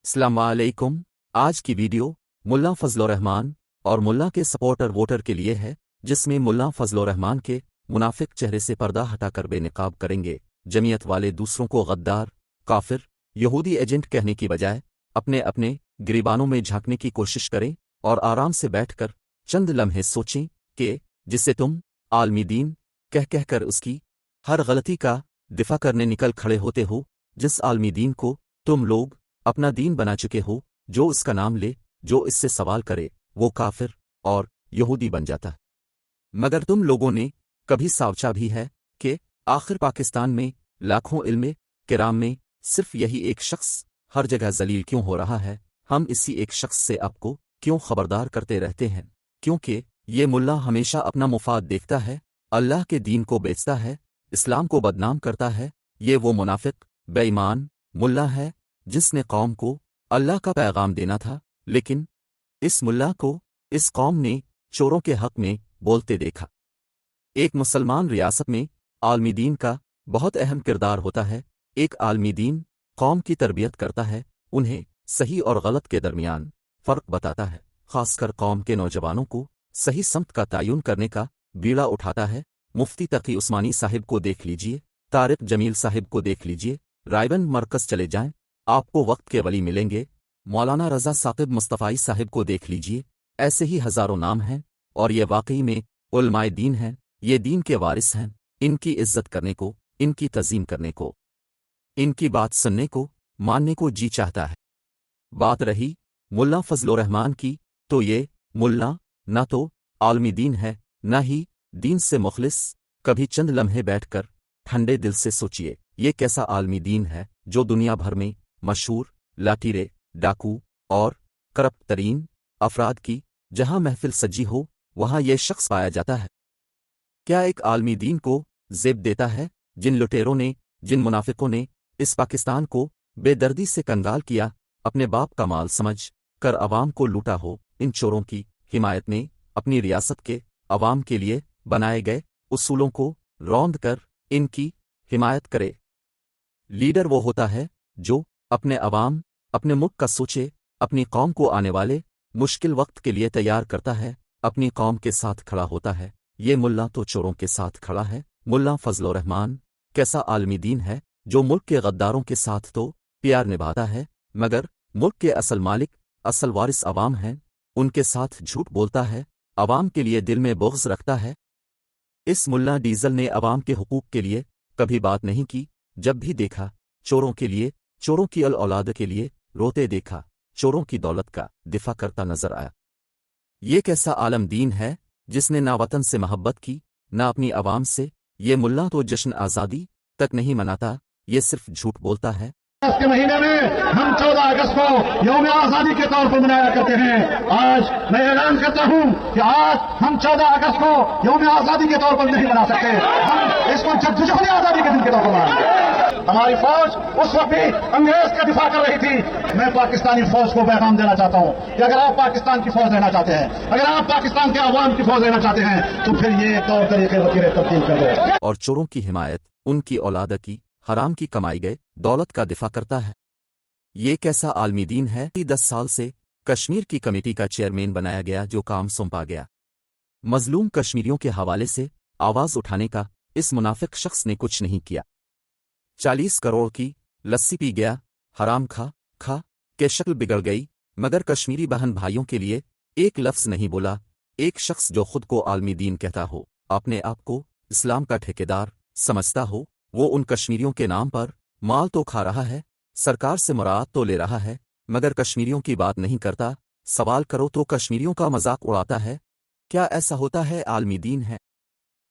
अस्सलाम वालेकुम। आज की वीडियो मुल्ला फजल रहमान और मुल्ला के सपोर्टर वोटर के लिए है, जिसमें मुल्ला फजल रहमान के मुनाफिक चेहरे से पर्दा हटाकर बेनकाब करेंगे जमीयत वाले दूसरों को गद्दार, काफिर, यहूदी एजेंट कहने की बजाय अपने अपने गिरीबानों में झांकने की कोशिश करें और आराम से बैठकर चंद लम्हे सोचें कि जिसे तुम आलमी दीन कह कहकर उसकी हर गलती का दिफा करने निकल खड़े होते हो, जिस आलमी दीन को तुम लोग अपना दीन बना चुके हो, जो इसका नाम ले, जो इससे सवाल करे, वो काफिर और यहूदी बन जाता है। मगर तुम लोगों ने कभी सोचा भी है कि आखिर पाकिस्तान में लाखों इल्मे किराम में सिर्फ यही एक शख्स हर जगह जलील क्यों हो रहा है? हम इसी एक शख्स से आपको क्यों खबरदार करते रहते हैं? क्योंकि ये मुल्ला हमेशा अपना मुफाद देखता है, अल्लाह के दीन को बेचता है, इस्लाम को बदनाम करता है। ये वो मुनाफिक बेईमान मुल्ला है जिसने कौम को अल्लाह का पैगाम देना था, लेकिन इस मुल्ला को इस कौम ने चोरों के हक में बोलते देखा। एक मुसलमान रियासत में आलमी दीन का बहुत अहम किरदार होता है। एक आलमी दीन कौम की तरबियत करता है, उन्हें सही और गलत के दरमियान फ़र्क बताता है, खासकर कौम के नौजवानों को सही समत का तयन करने का बीड़ा उठाता है। मुफ्ती तकी उस्मानी साहिब को देख लीजिए, तारिक जमील साहिब को देख लीजिए, रायबंद मरकज चले जाएं, आपको वक्त के वली मिलेंगे। मौलाना रज़ा साकिब मुस्तफ़ाई साहिब को देख लीजिए। ऐसे ही हज़ारों नाम हैं और ये वाकई में उलमाए दीन हैं, ये दीन के वारिस हैं। इनकी इज्जत करने को, इनकी तज़ीम करने को, इनकी बात सुनने को, मानने को जी चाहता है। बात रही मुल्ला फजल रहमान की, तो ये मुल्ला न तो आलमी दीन है, न ही दीन से मुखलिस। कभी चंद लम्हे बैठकर ठंडे दिल से सोचिए, ये कैसा आलमी दीन है जो दुनिया भर में मशहूर लाठीरे, डाकू और करप्ट तरीन अफराद की जहां महफिल सजी हो, वहां यह शख्स पाया जाता है। क्या एक आलमी दीन को ज़ेब देता है? जिन लुटेरों ने, जिन मुनाफिकों ने इस पाकिस्तान को बेदर्दी से कंगाल किया, अपने बाप का माल समझ कर अवाम को लूटा हो, इन चोरों की हिमायत में अपनी रियासत के अवाम के लिए बनाए गए उसूलों को रौंद कर इनकी हिमायत करे। लीडर वो होता है जो अपने अवाम, अपने मुल्क का सोचे, अपनी कौम को आने वाले मुश्किल वक्त के लिए तैयार करता है, अपनी कौम के साथ खड़ा होता है। ये मुल्ला तो चोरों के साथ खड़ा है। मुल्ला फजल रहमान कैसा आलमी दीन है जो मुल्क के गद्दारों के साथ तो प्यार निभाता है, मगर मुल्क के असल मालिक, असल वारिस अवाम हैं, उनके साथ झूठ बोलता है, अवाम के लिए दिल में बुग़्ज़ रखता है। इस मुल्ला डीजल ने अवाम के हुकूक के लिए कभी बात नहीं की। जब भी देखा चोरों के लिए, चोरों की औलाद के लिए रोते देखा, चोरों की दौलत का दिफा करता नजर आया। ये कैसा आलम दीन है जिसने ना वतन से मोहब्बत की, ना अपनी अवाम से? ये मुल्ला तो जश्न आज़ादी तक नहीं मनाता, ये सिर्फ झूठ बोलता है। अगस्त के महीने में हम 14 अगस्त को यौम आजादी के तौर पर मनाया करते हैं। आज मैं ऐलान करता हूं कि आज हम 14 अगस्त को यौम आजादी के तौर पर नहीं मना सकते, हम इसको जद्दोजहद आजादी के दिन के तौर पर मनाएंगे। हमारी फौज उस वक्त भी अंग्रेज का दिफा कर रही थी। मैं पाकिस्तानी फौज को पैगाम देना चाहता हूं कि अगर आप पाकिस्तान की फौज रहना चाहते हैं, अगर आप पाकिस्तान के अवाम की फौज रहना चाहते हैं, तो फिर ये तौर तरीके वतीरे तब्दील कर दो। और चोरों की हिमायत, उनकी औलाद की हराम की कमाई गए दौलत का दिफा करता है। ये कैसा आलमी दीन है? 10 साल से कश्मीर की कमेटी का चेयरमैन बनाया गया, जो काम सौंपा गया मजलूम कश्मीरियों के हवाले से आवाज उठाने का, इस मुनाफिक शख्स ने कुछ नहीं किया। 40 करोड़ की लस्सी पी गया, हराम खा खा के शक्ल बिगड़ गई, मगर कश्मीरी बहन भाइयों के लिए एक लफ्ज नहीं बोला। एक शख्स जो खुद को आलमी दीन कहता हो, अपने आप को इस्लाम का ठेकेदार समझता हो, वो उन कश्मीरियों के नाम पर माल तो खा रहा है, सरकार से मुराद तो ले रहा है, मगर कश्मीरियों की बात नहीं करता। सवाल करो तो कश्मीरियों का मजाक उड़ाता है। क्या ऐसा होता है आलमी दीन है?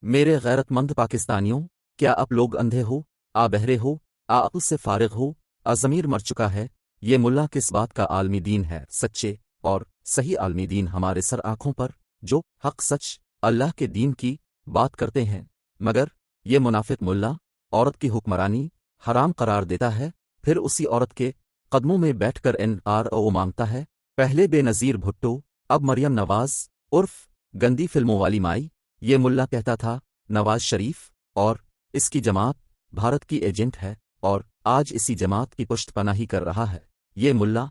मेरे गैरतमंद पाकिस्तानियों, क्या आप लोग अंधे हो, आ बहरे हो, आ अक़ल से फारिग हो, ज़मीर मर चुका है? ये मुल्ला किस बात का आलमी दीन है? सच्चे और सही आलमी दीन हमारे सर आंखों पर, जो हक सच अल्लाह के दीन की बात करते हैं, मगर ये मुनाफिक मुल्ला औरत की हुक्मरानी हराम करार देता है, फिर उसी औरत के कदमों में बैठकर NRO मांगता है। पहले बेनज़ीर भुट्टो, अब मरियम नवाज उर्फ गंदी फिल्मों वाली माई। ये मुल्ला कहता था नवाज शरीफ और इसकी जमात भारत की एजेंट है, और आज इसी जमात की पुष्टपनाही कर रहा है। ये मुल्ला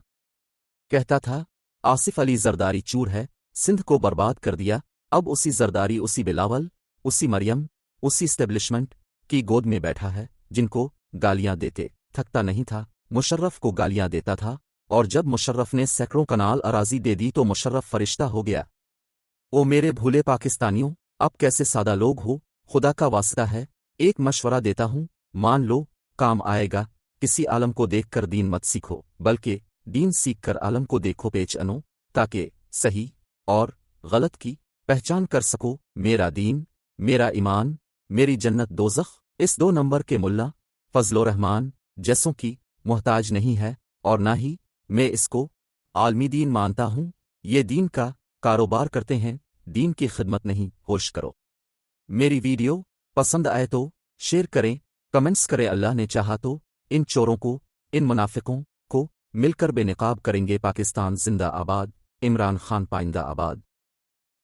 کہتا تھا آصف علی زرداری چور ہے، سندھ کو برباد کر دیا، اب اسی زرداری، اسی بلاول، اسی مریم، اسی اسٹیبلشمنٹ کی گود میں بیٹھا ہے جن کو گالیاں دیتے تھکتا نہیں تھا، مشرف کو گالیاں دیتا تھا، اور جب مشرف نے سینکڑوں کنال اراضی دے دی تو مشرف فرشتہ ہو گیا۔ او میرے بھولے پاکستانیوں، اب کیسے سادہ لوگ ہو، خدا کا واسطہ ہے ایک مشورہ دیتا ہوں، مان لو، کام آئے گا۔ کسی عالم کو دیکھ کر دین مت سیکھو، بلکہ دین سیکھ کر عالم کو دیکھو پیچ انو، تاکہ صحیح اور غلط کی پہچان کر سکو۔ میرا دین، میرا ایمان، میری جنت دوزخ اس 2 نمبر کے ملا فضل الرحمان جیسوں کی محتاج نہیں ہے، اور نہ ہی میں اس کو عالمی دین مانتا ہوں۔ یہ دین کا کاروبار کرتے ہیں، دین کی خدمت نہیں۔ ہوش کرو۔ میری ویڈیو پسند آئے تو شیئر کریں، کمنٹس کریں۔ اللہ نے چاہا تو ان چوروں کو، ان منافقوں کو مل کر بے نقاب کریں گے۔ پاکستان زندہ آباد، عمران خان پائندہ آباد۔